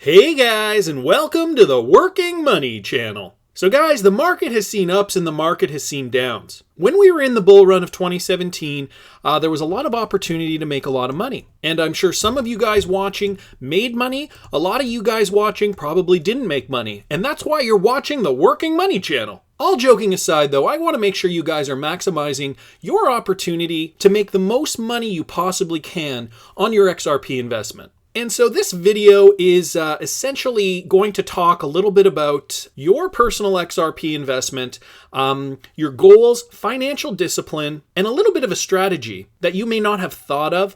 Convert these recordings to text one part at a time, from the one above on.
Hey guys, and welcome to the Working Money channel. So guys, the market has seen ups and the market has seen downs. When we were in the bull run of 2017, there was a lot of opportunity to make a lot of money. And I'm sure some of you guys watching made money. A lot of you guys watching probably didn't make money. And that's why you're watching the Working Money channel. All joking aside though, I want to make sure you guys are maximizing your opportunity to make the most money you possibly can on your XRP investment. And so this video is essentially going to talk a little bit about your personal XRP investment, your goals, financial discipline, and a little bit of a strategy that you may not have thought of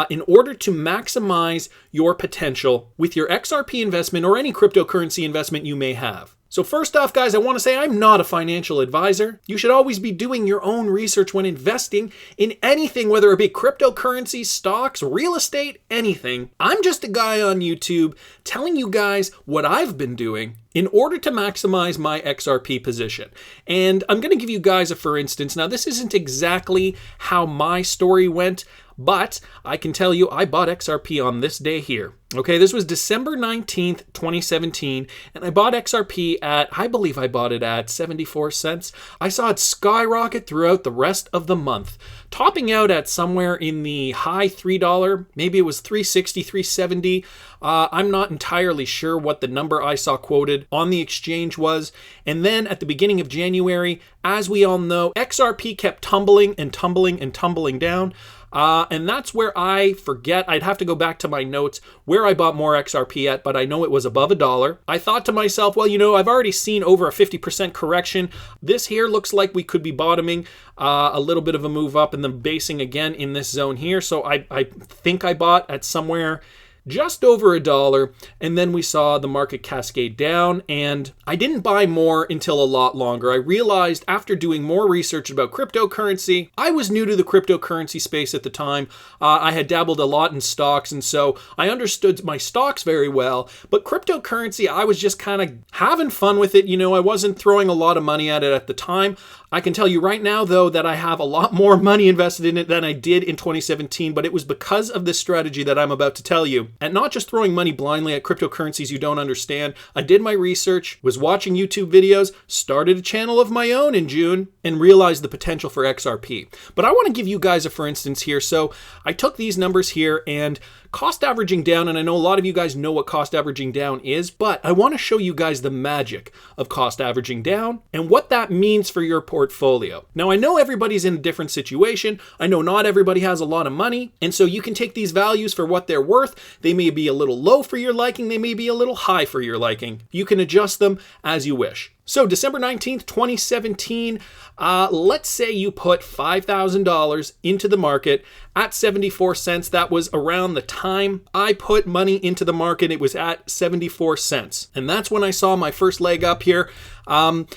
in order to maximize your potential with your XRP investment or any cryptocurrency investment you may have. So first off, guys, I want to say I'm not a financial advisor. You should always be doing your own research when investing in anything, whether it be cryptocurrency, stocks, real estate, anything. I'm just a guy on YouTube telling you guys what I've been doing in order to maximize my XRP position. And I'm going to give you guys a for instance. Now, this isn't exactly how my story went, but I can tell you I bought XRP on this day here. Okay, this was December 19th, 2017, and I bought XRP I believe I bought it at 74 cents. I saw it skyrocket throughout the rest of the month, topping out at somewhere in the high $3, maybe it was $3.60, $3.70. I'm not entirely sure what the number I saw quoted on the exchange was. And then at the beginning of January, as we all know, XRP kept tumbling and tumbling and tumbling down. And that's where I forget, I'd have to go back to my notes where I bought more XRP at, but I know it was above $1. I thought to myself, well, I've already seen over a 50% correction. This here looks like we could be bottoming, a little bit of a move up and then basing again in this zone here. So I think I bought at somewhere just over $1, and then we saw the market cascade down, and I didn't buy more until a lot longer. I realized after doing more research about cryptocurrency, I was new to the cryptocurrency space at the time. I had dabbled a lot in stocks, and so I understood my stocks very well, but cryptocurrency, I was just kind of having fun with it. I wasn't throwing a lot of money at it at the time. I can tell you right now, though, that I have a lot more money invested in it than I did in 2017, but it was because of this strategy that I'm about to tell you. And not just throwing money blindly at cryptocurrencies you don't understand. I did my research, was watching YouTube videos, started a channel of my own in June, and realized the potential for XRP. But I want to give you guys a for instance here. So I took these numbers here and cost averaging down, and I know a lot of you guys know what cost averaging down is, but I want to show you guys the magic of cost averaging down and what that means for your portfolio. Now, I know everybody's in a different situation. I know not everybody has a lot of money, and so you can take these values for what they're worth. They may be a little low for your liking. They may be a little high for your liking. You can adjust them as you wish. So December 19th, 2017, let's say you put $5,000 into the market at 74 cents. That was around the time I put money into the market. It was at 74 cents. And that's when I saw my first leg up here. And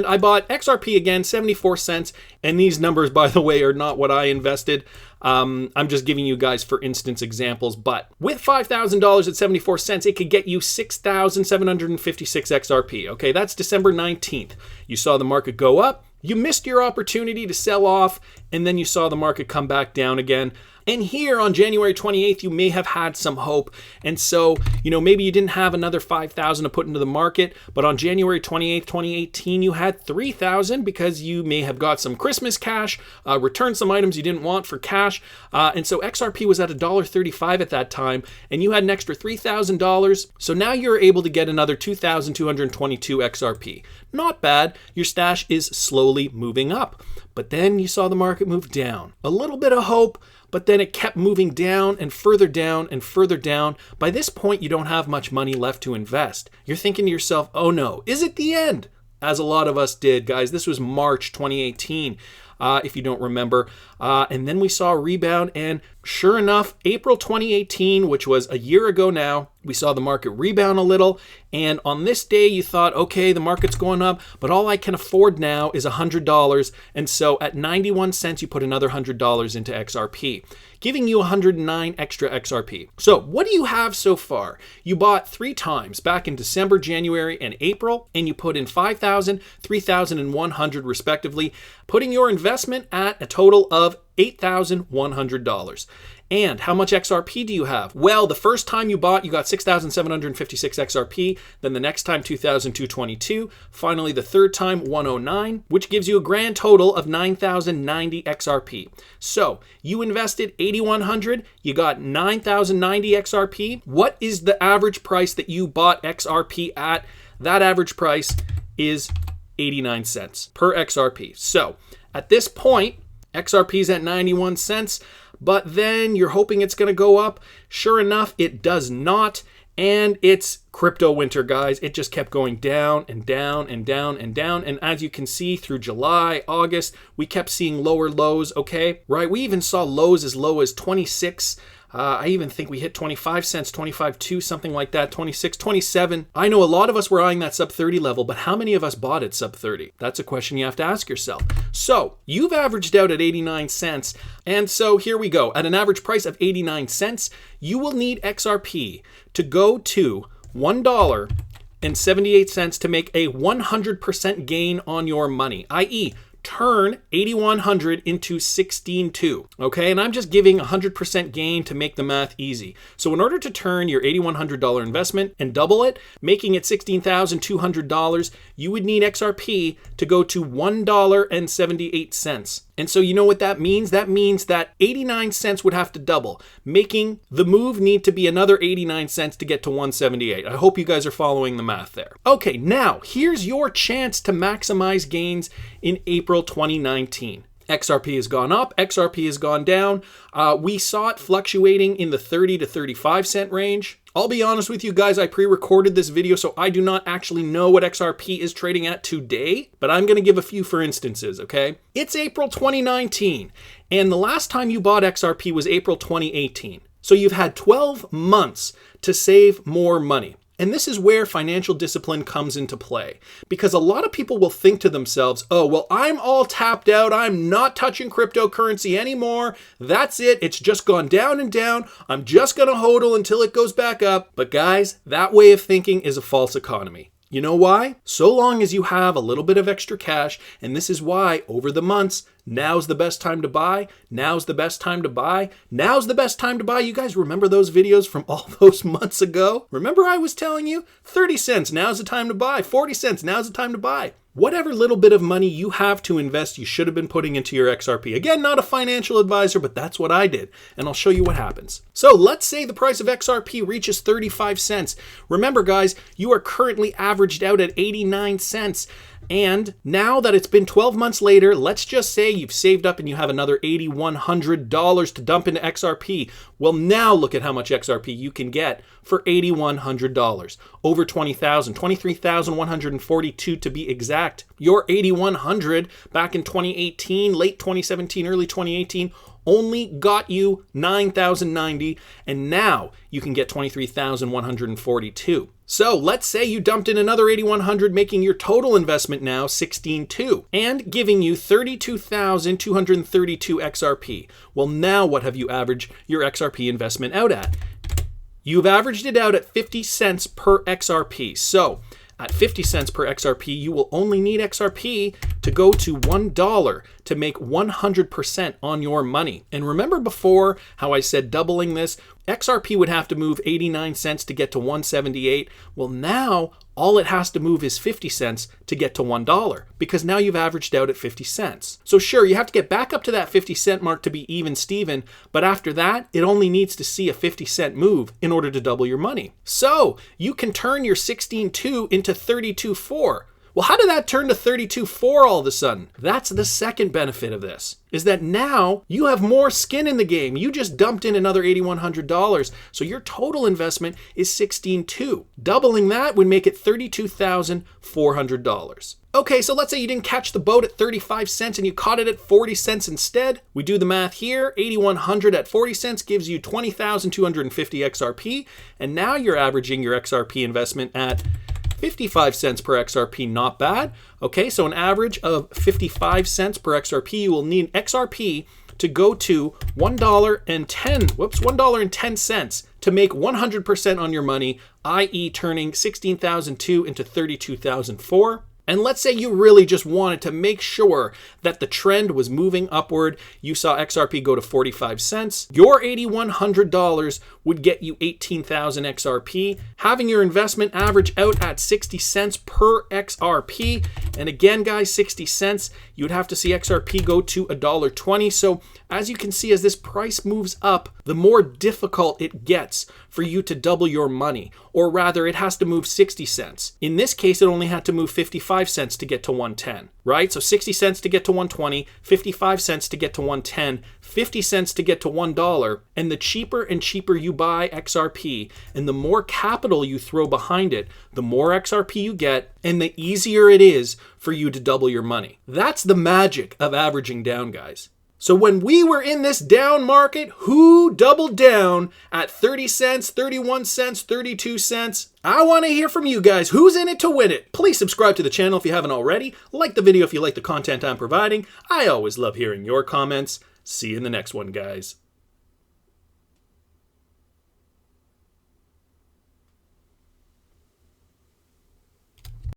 I bought XRP again, 74 cents. And these numbers, by the way, are not what I invested. I'm just giving you guys, for instance, examples. But with $5,000 at 74 cents, it could get you 6,756 XRP. Okay, that's December 19th. You saw the market go up. You missed your opportunity to sell off, and then you saw the market come back down again. And here on January 28th, you may have had some hope. And so, maybe you didn't have another 5,000 to put into the market, but on January 28th, 2018, you had 3,000 because you may have got some Christmas cash, returned some items you didn't want for cash. And so XRP was at $1.35 at that time, and you had an extra $3,000. So now you're able to get another 2,222 XRP. Not bad. Your stash is slowly moving up. But then you saw the market move down. A little bit of hope, but then it kept moving down and further down and further down. By this point, you don't have much money left to invest. You're thinking to yourself, oh no, is it the end? As a lot of us did, guys. This was March 2018, if you don't remember. And then we saw a rebound, and sure enough, April 2018, which was a year ago now, we saw the market rebound a little. And on this day, you thought, okay, the market's going up, but all I can afford now is $100. And so at 91 cents, you put another $100 into XRP, giving you 109 extra XRP. So what do you have so far? You bought 3 times back in December, January, and April, and you put in 5,000, 3,100 respectively, putting your investment at a total of $8,100. And how much XRP do you have? Well, the first time you bought, you got 6,756 XRP. Then the next time, 2,222. Finally, the third time, 109, which gives you a grand total of 9,090 XRP. So you invested 8,100, you got 9,090 XRP. What is the average price that you bought XRP at? That average price is 89 cents per XRP. So at this point, XRP is at 91 cents, but then you're hoping it's going to go up. Sure enough, it does not. And it's crypto winter, guys. It just kept going down and down and down and down. And as you can see, through July, August, we kept seeing lower lows, okay? Right, we even saw lows as low as 26. I even think we hit 25 cents, 25.2, something like that, 26, 27. I know a lot of us were eyeing that sub 30 level, but how many of us bought it sub 30? That's a question you have to ask yourself. So you've averaged out at 89 cents. And so here we go. At an average price of 89 cents, you will need XRP to go to $1.78 to make a 100% gain on your money, i.e., turn 8,100 into 16.2, okay? And I'm just giving 100% gain to make the math easy. So in order to turn your $8,100 investment and double it, making it $16,200, you would need XRP to go to $1.78. And so you know what that means? That means that 89 cents would have to double, making the move need to be another 89 cents to get to 178. I hope you guys are following the math there. Okay, now here's your chance to maximize gains in April 2019. XRP has gone up, XRP has gone down. We saw it fluctuating in the 30 to 35 cent range. I'll be honest with you guys, I pre-recorded this video, so I do not actually know what XRP is trading at today, but I'm going to give a few for instances, okay? It's April 2019, and the last time you bought XRP was April 2018. So you've had 12 months to save more money. And this is where financial discipline comes into play, because a lot of people will think to themselves, oh, well, I'm all tapped out. I'm not touching cryptocurrency anymore. That's it. It's just gone down and down. I'm just going to hodl until it goes back up. But guys, that way of thinking is a false economy. You know why? So long as you have a little bit of extra cash, and this is why over the months, now's the best time to buy, now's the best time to buy, now's the best time to buy. You guys remember those videos from all those months ago? Remember I was telling you 30 cents, now's the time to buy, 40 cents, now's the time to buy. Whatever little bit of money you have to invest, you should have been putting into your XRP. Again, not a financial advisor, but that's what I did. And I'll show you what happens. So let's say the price of XRP reaches 35 cents. Remember, guys, you are currently averaged out at 89 cents. And now that it's been 12 months later, let's just say you've saved up and you have another $8,100 to dump into XRP. Well, now look at how much XRP you can get for $8,100. Over 20,000, 23,142 to be exact. Your 8,100 back in 2018, late 2017, early 2018, only got you 9,090, and now you can get 23,142. So let's say you dumped in another 8,100, making your total investment now 16.2 and giving you 32,232 XRP. Well, now what have you averaged your XRP investment out at? You've averaged it out at 50 cents per XRP. So at 50 cents per XRP, you will only need XRP to go to $1 to make 100% on your money. And remember before how I said doubling this, XRP would have to move 89 cents to get to 178. Well, now all it has to move is 50 cents to get to $1 because now you've averaged out at 50 cents. So sure, you have to get back up to that 50 cent mark to be even Steven, but after that, it only needs to see a 50 cent move in order to double your money. So you can turn your 16.2 into 32.4. Well, how did that turn to 32.4 all of a sudden? That's the second benefit of this, is that now you have more skin in the game. You just dumped in another $8,100, so your total investment is 16.2. Doubling that would make it $32,400. Okay, so let's say you didn't catch the boat at 35 cents and you caught it at 40 cents instead. We do the math here. 8,100 at 40 cents gives you 20,250 XRP, and now you're averaging your XRP investment at 55 cents per XRP, not bad. Okay, so an average of 55 cents per XRP. You will need XRP to go to $1.10 to make 100% on your money, i.e. turning 16,002 into 32,004. And let's say you really just wanted to make sure that the trend was moving upward. You saw XRP go to 45 cents. Your $8,100 would get you 18,000 XRP, having your investment average out at 60 cents per XRP. And again, guys, 60 cents, you would have to see XRP go to $1.20. So as you can see, as this price moves up, the more difficult it gets for you to double your money, or rather it has to move 60 cents. In this case, it only had to move 55 cents to get to 110, right? So 60 cents to get to 120, 55 cents to get to 110, 50 cents to get to $1. And the cheaper and cheaper you buy XRP and the more capital you throw behind it, the more XRP you get and the easier it is for you to double your money. That's the magic of averaging down, guys. So when we were in this down market, who doubled down at 30 cents, 31 cents, 32 cents? I want to hear from you guys. Who's in it to win it? Please subscribe to the channel if you haven't already. Like the video if you like the content I'm providing. I always love hearing your comments. See you in the next one, guys.